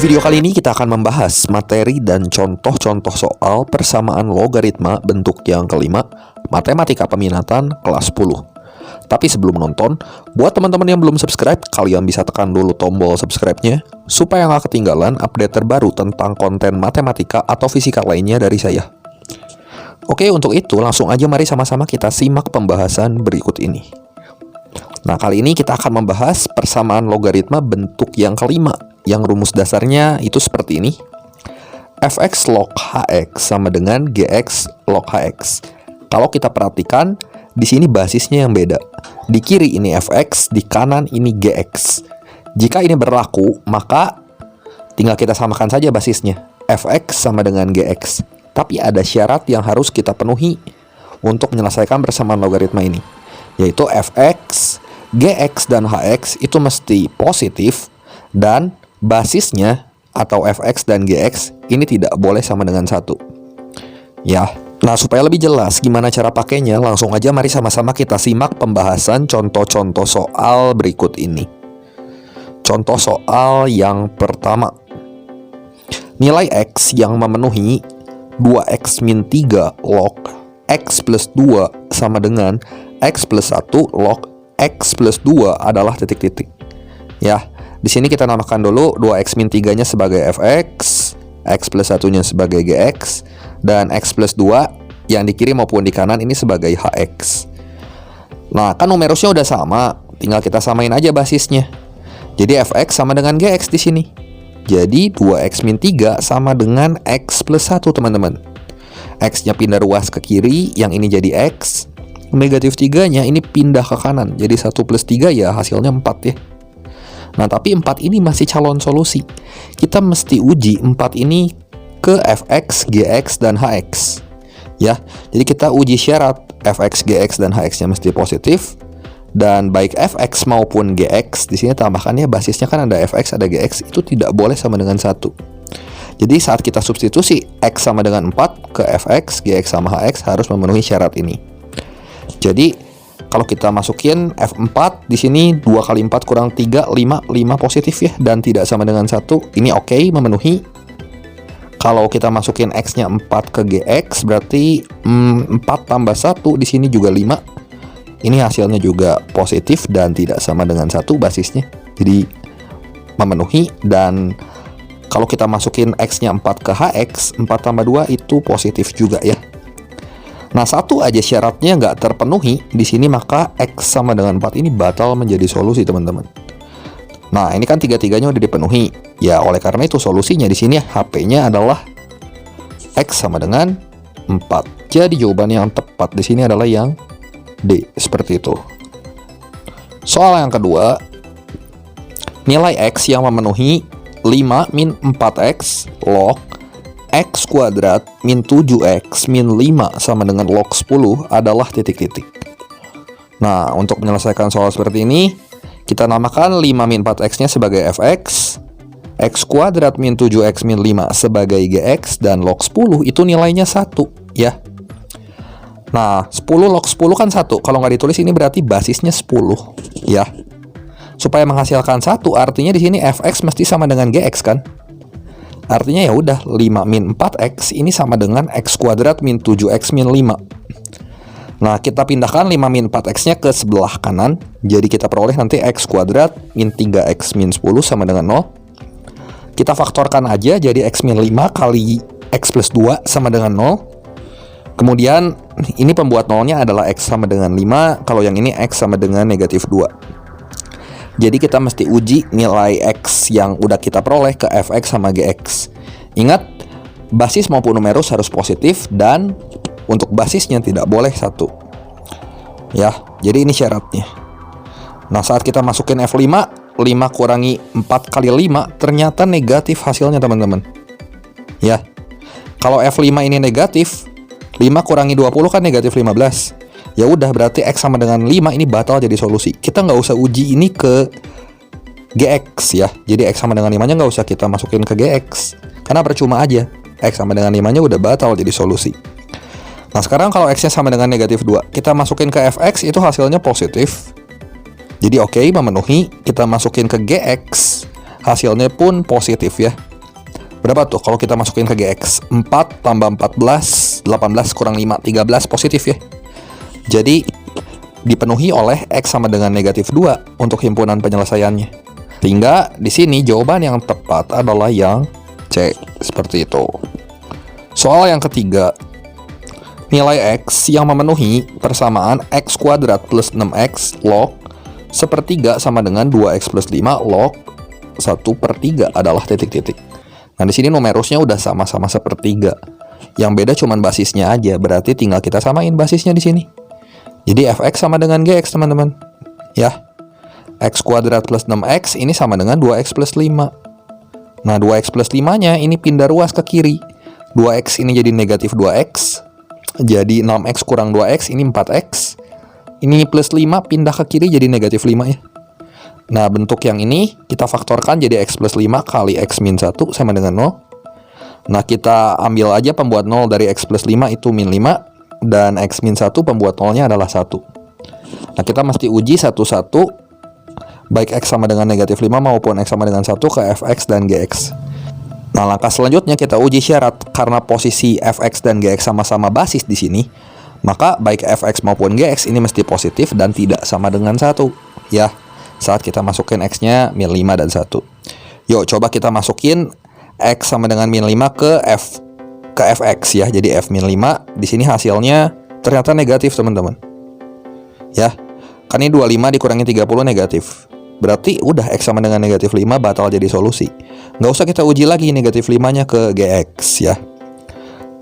video kali ini kita akan membahas materi dan contoh-contoh soal persamaan logaritma bentuk yang kelima, matematika peminatan kelas 10. Tapi sebelum nonton, buat teman-teman yang belum subscribe, kalian bisa tekan dulu tombol subscribe-nya supaya nggak ketinggalan update terbaru tentang konten matematika atau fisika lainnya dari saya. Oke, untuk itu langsung aja mari sama-sama kita simak pembahasan berikut ini. Nah, kali ini kita akan membahas persamaan logaritma bentuk yang kelima, yang rumus dasarnya itu seperti ini. Fx log Hx sama dengan Gx log Hx. Kalau kita perhatikan, di sini basisnya yang beda. Di kiri ini Fx, di kanan ini Gx. Jika ini berlaku, maka tinggal kita samakan saja basisnya. Fx sama dengan Gx. Tapi ada syarat yang harus kita penuhi untuk menyelesaikan persamaan logaritma ini, yaitu Fx, Gx, dan Hx itu mesti positif, dan basisnya atau Fx dan Gx ini tidak boleh sama dengan 1. Ya, nah supaya lebih jelas gimana cara pakainya, langsung aja mari sama-sama kita simak pembahasan contoh-contoh soal berikut ini. Contoh soal yang pertama. Nilai X yang memenuhi 2x min 3 log X plus 2 sama dengan X plus 1 log X plus 2 adalah titik-titik. Ya, di sini kita namakan dulu 2x min 3-nya sebagai Fx, X plus 1-nya sebagai Gx, dan X plus 2 yang di kiri maupun di kanan ini sebagai Hx. Nah, kan numerusnya udah sama, tinggal kita samain aja basisnya. Jadi Fx sama dengan Gx di sini. Jadi 2x min 3 sama dengan X plus 1, teman-teman. X-nya pindah ruas ke kiri, yang ini jadi X. Negatif 3-nya ini pindah ke kanan, jadi 1 plus 3 ya hasilnya 4 ya. Nah, tapi 4 ini masih calon solusi. Kita mesti uji 4 ini ke Fx, Gx, dan Hx. Ya, jadi kita uji syarat Fx, Gx, dan Hx-nya mesti positif. Dan baik Fx maupun Gx, di sini tambahkannya basisnya kan ada Fx, ada Gx, itu tidak boleh sama dengan 1. Jadi saat kita substitusi X sama dengan 4 ke Fx, Gx, sama Hx harus memenuhi syarat ini. Jadi kalau kita masukin F4 di sini 2 kali 4 kurang 3, 5 positif ya, dan tidak sama dengan 1. Ini oke, memenuhi. Kalau kita masukin X-nya 4 ke Gx berarti 4 tambah 1 di sini juga 5. Ini hasilnya juga positif dan tidak sama dengan 1 basisnya. Jadi memenuhi. Dan kalau kita masukin X-nya 4 ke Hx, 4 tambah 2 itu positif juga ya. Nah, satu aja syaratnya nggak terpenuhi di sini, maka X sama dengan 4 ini batal menjadi solusi, teman-teman. Nah, ini kan tiga-tiganya udah dipenuhi. Ya, oleh karena itu solusinya di sini HP-nya adalah X sama dengan 4. Jadi jawaban yang tepat di sini adalah yang D, seperti itu. Soal yang kedua, nilai X yang memenuhi 5 min 4x log X kuadrat min 7x min 5 sama dengan log 10 adalah titik-titik. Nah, untuk menyelesaikan soal seperti ini, kita namakan 5 min 4x-nya sebagai Fx, X kuadrat min 7x min 5 sebagai Gx, dan log 10 itu nilainya 1, ya. Nah, 10 log 10 kan 1. Kalau nggak ditulis ini berarti basisnya 10, ya. Supaya menghasilkan 1, artinya di sini Fx mesti sama dengan Gx kan? Artinya ya udah 5 min 4x ini sama dengan X kuadrat min 7x min 5. Nah, kita pindahkan 5 min 4x-nya ke sebelah kanan. Jadi kita peroleh nanti X kuadrat min 3x min 10 sama dengan 0. Kita faktorkan aja jadi X min 5 kali X plus 2 sama dengan 0. Kemudian ini pembuat nolnya adalah X sama dengan 5. Kalau yang ini X sama dengan negatif 2. Jadi kita mesti uji nilai X yang udah kita peroleh ke Fx sama Gx. Ingat, basis maupun numerus harus positif, dan untuk basisnya tidak boleh 1. Ya, jadi ini syaratnya. Nah, saat kita masukin F5, 5 kurangi 4 kali 5 ternyata negatif hasilnya, teman-teman. Ya, kalau F5 ini negatif, 5 kurangi 20 kan negatif 15. Ya udah, berarti X sama dengan 5 ini batal jadi solusi. Kita nggak usah uji ini ke Gx ya. Jadi X sama dengan 5-nya nggak usah kita masukin ke Gx, karena percuma aja. X sama dengan 5-nya udah batal jadi solusi. Nah, sekarang kalau X-nya sama dengan negatif 2, kita masukin ke Fx itu hasilnya positif. Jadi oke, memenuhi. Kita masukin ke Gx, hasilnya pun positif ya. Berapa tuh kalau kita masukin ke GX? 4 tambah 14, 18 kurang 5, 13 positif ya. Jadi dipenuhi oleh X sama dengan negatif 2 untuk himpunan penyelesaiannya. Sehingga di sini jawaban yang tepat adalah yang C, seperti itu. Soal yang ketiga, nilai X yang memenuhi persamaan X kuadrat plus 6X log 1/3 sama dengan 2X plus 5 log 1/3 adalah titik-titik. Nah, di sini numerusnya udah sama-sama 1/3. Yang beda cuman basisnya aja, berarti tinggal kita samain basisnya di sini. Jadi fx sama dengan gx, teman-teman. Ya. X kuadrat plus 6x ini sama dengan 2x plus 5. Nah, 2x plus 5-nya ini pindah ruas ke kiri. 2x ini jadi negatif 2x. Jadi 6x kurang 2x ini 4x. Ini plus 5 pindah ke kiri jadi negatif 5 ya. Nah, bentuk yang ini kita faktorkan jadi X plus 5 kali X min 1 sama dengan 0. Nah, kita ambil aja pembuat 0 dari X plus 5 itu min 5. Dan X min 1 pembuat 0-nya adalah 1. Nah, kita mesti uji satu-satu baik X sama dengan negatif 5 maupun X sama dengan 1 ke Fx dan Gx. Nah, langkah selanjutnya kita uji syarat. Karena posisi Fx dan Gx sama-sama basis di sini, maka baik Fx maupun Gx ini mesti positif dan tidak sama dengan 1. Ya. Saat kita masukin X-nya min 5 dan 1. Yuk, coba kita masukin X sama dengan min 5 ke Fx ya. Jadi F min 5. Di sini hasilnya ternyata negatif, teman-teman. Ya. Kan ini 25 dikurangi 30 negatif. Berarti udah X sama dengan negatif 5 batal jadi solusi. Nggak usah kita uji lagi negatif 5-nya ke Gx ya.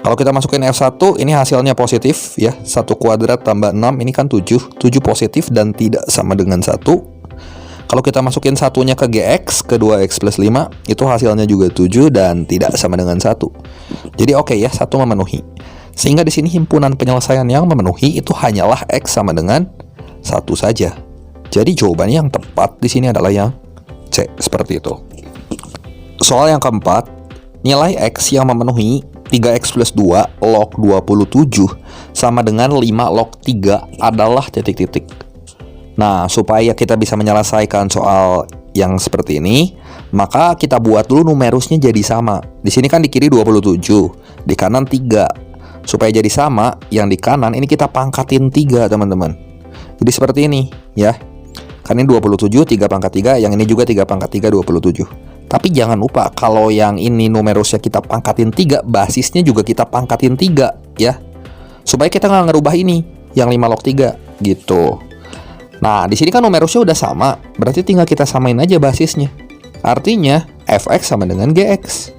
Kalau kita masukin F1, ini hasilnya positif ya. 1 kuadrat tambah 6, ini kan 7. 7 positif dan tidak sama dengan 1. Kalau kita masukin satunya ke GX, ke 2X plus 5, itu hasilnya juga 7 dan tidak sama dengan 1. Jadi oke ya, 1 memenuhi. Sehingga di sini himpunan penyelesaian yang memenuhi itu hanyalah X sama dengan 1 saja. Jadi jawabannya yang tepat di sini adalah yang C, seperti itu. Soal yang keempat, nilai X yang memenuhi 3X plus 2 log 27 sama dengan 5 log 3 adalah titik-titik. Nah, supaya kita bisa menyelesaikan soal yang seperti ini, maka kita buat dulu numerusnya jadi sama. Di sini kan di kiri 27, di kanan 3. Supaya jadi sama, yang di kanan ini kita pangkatin 3, teman-teman. Jadi seperti ini, ya. Kan ini 27, 3 pangkat 3, yang ini juga 3 pangkat 3, 27. Tapi jangan lupa, kalau yang ini numerusnya kita pangkatin 3, basisnya juga kita pangkatin 3, ya. Supaya kita nggak ngerubah ini, yang 5 log 3, gitu. Nah, di sini kan numerusnya udah sama, berarti tinggal kita samain aja basisnya. Artinya, Fx sama dengan Gx.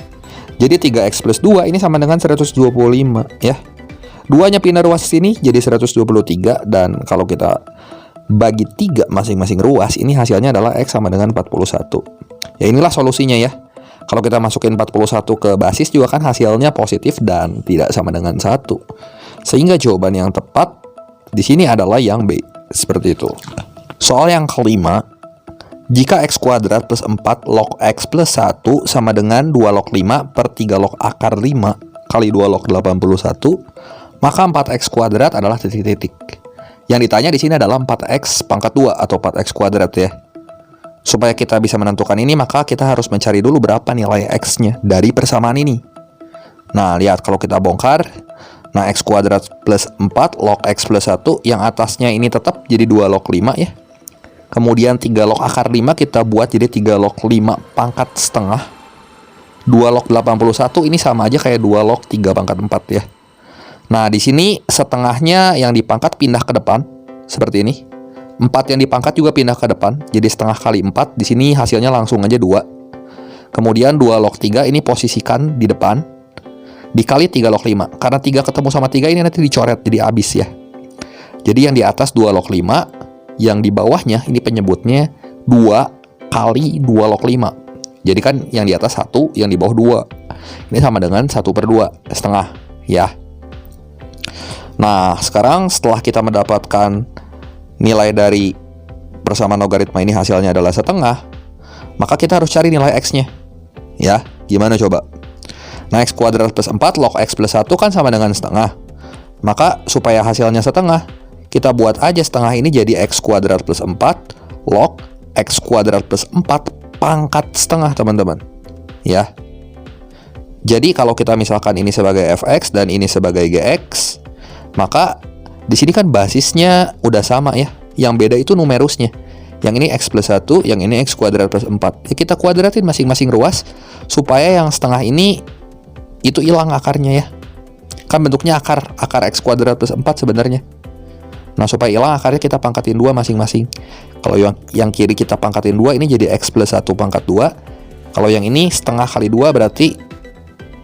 Jadi 3x plus 2 ini sama dengan 125, ya. 2-nya pindah ruas sini jadi 123, dan kalau kita bagi 3 masing-masing ruas, ini hasilnya adalah X sama dengan 41. Ya, inilah solusinya ya. Kalau kita masukin 41 ke basis juga kan hasilnya positif dan tidak sama dengan 1. Sehingga jawaban yang tepat di sini adalah yang B. Seperti itu. Soal yang kelima, jika X kuadrat plus 4 log X plus 1 sama dengan 2 log 5 per 3 log akar 5 kali 2 log 81, maka 4X kuadrat adalah titik-titik. Yang ditanya di sini adalah 4X pangkat 2 atau 4X kuadrat ya. Supaya kita bisa menentukan ini, maka kita harus mencari dulu berapa nilai X-nya dari persamaan ini. Nah, lihat kalau kita bongkar. Nah, X kuadrat plus 4 log X plus 1, yang atasnya ini tetap jadi 2 log 5 ya. Kemudian 3 log akar 5 kita buat jadi 3 log 5 pangkat setengah. 2 log 81 ini sama aja kayak 2 log 3 pangkat 4 ya. Nah, di sini setengahnya yang dipangkat pindah ke depan seperti ini. 4 yang dipangkat juga pindah ke depan, jadi setengah kali 4. Di sini hasilnya langsung aja 2. Kemudian 2 log 3 ini posisikan di depan dikali 3 log 5. Karena 3 ketemu sama 3 ini nanti dicoret jadi habis ya. Jadi yang di atas 2 log 5, yang di bawahnya ini penyebutnya 2 kali 2 log 5. Jadi kan yang di atas 1, yang di bawah 2. Ini sama dengan 1/2 setengah ya. Nah, sekarang setelah kita mendapatkan nilai dari persamaan logaritma ini hasilnya adalah setengah, maka kita harus cari nilai X-nya. Ya, gimana coba? Nah, X kuadrat plus 4 log X plus 1 kan sama dengan setengah. Maka supaya hasilnya setengah, kita buat aja setengah ini jadi X kuadrat plus 4 log X kuadrat plus 4 pangkat setengah, teman-teman. Ya. Jadi kalau kita misalkan ini sebagai fx dan ini sebagai gx, maka di sini kan basisnya udah sama ya. Yang beda itu numerusnya. Yang ini x plus 1, yang ini x kuadrat plus 4. Ya, kita kuadratin masing-masing ruas supaya yang setengah ini itu hilang akarnya ya. Kan bentuknya akar x kuadrat plus 4 sebenarnya. Nah, supaya hilang akarnya kita pangkatin 2 masing-masing. Kalau yang kiri kita pangkatin 2, ini jadi x plus 1 pangkat 2. Kalau yang ini setengah kali 2 berarti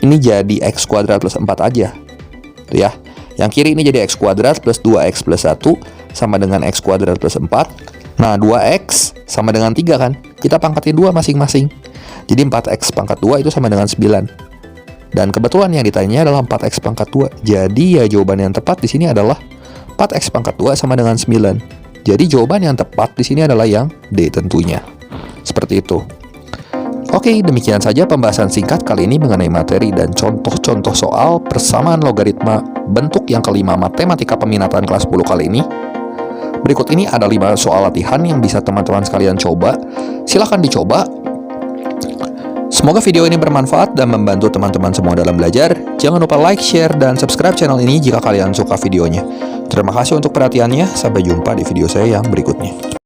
ini jadi x kuadrat plus 4 aja. Tuh ya. Yang kiri ini jadi x kuadrat plus 2x plus 1 sama dengan x kuadrat plus 4. Nah, 2x sama dengan 3 kan? Kita pangkatin 2 masing-masing. Jadi 4x pangkat 2 itu sama dengan 9. Dan kebetulan yang ditanya adalah 4x pangkat 2. Jadi ya jawaban yang tepat di sini adalah 4x pangkat 2 sama dengan 9. Jadi jawaban yang tepat di sini adalah yang D tentunya. Seperti itu. Oke, demikian saja pembahasan singkat kali ini mengenai materi dan contoh-contoh soal persamaan logaritma bentuk yang kelima matematika peminatan kelas 10 kali ini. Berikut ini ada 5 soal latihan yang bisa teman-teman sekalian coba. Silahkan dicoba. Semoga video ini bermanfaat dan membantu teman-teman semua dalam belajar. Jangan lupa like, share, dan subscribe channel ini jika kalian suka videonya. Terima kasih untuk perhatiannya. Sampai jumpa di video saya yang berikutnya.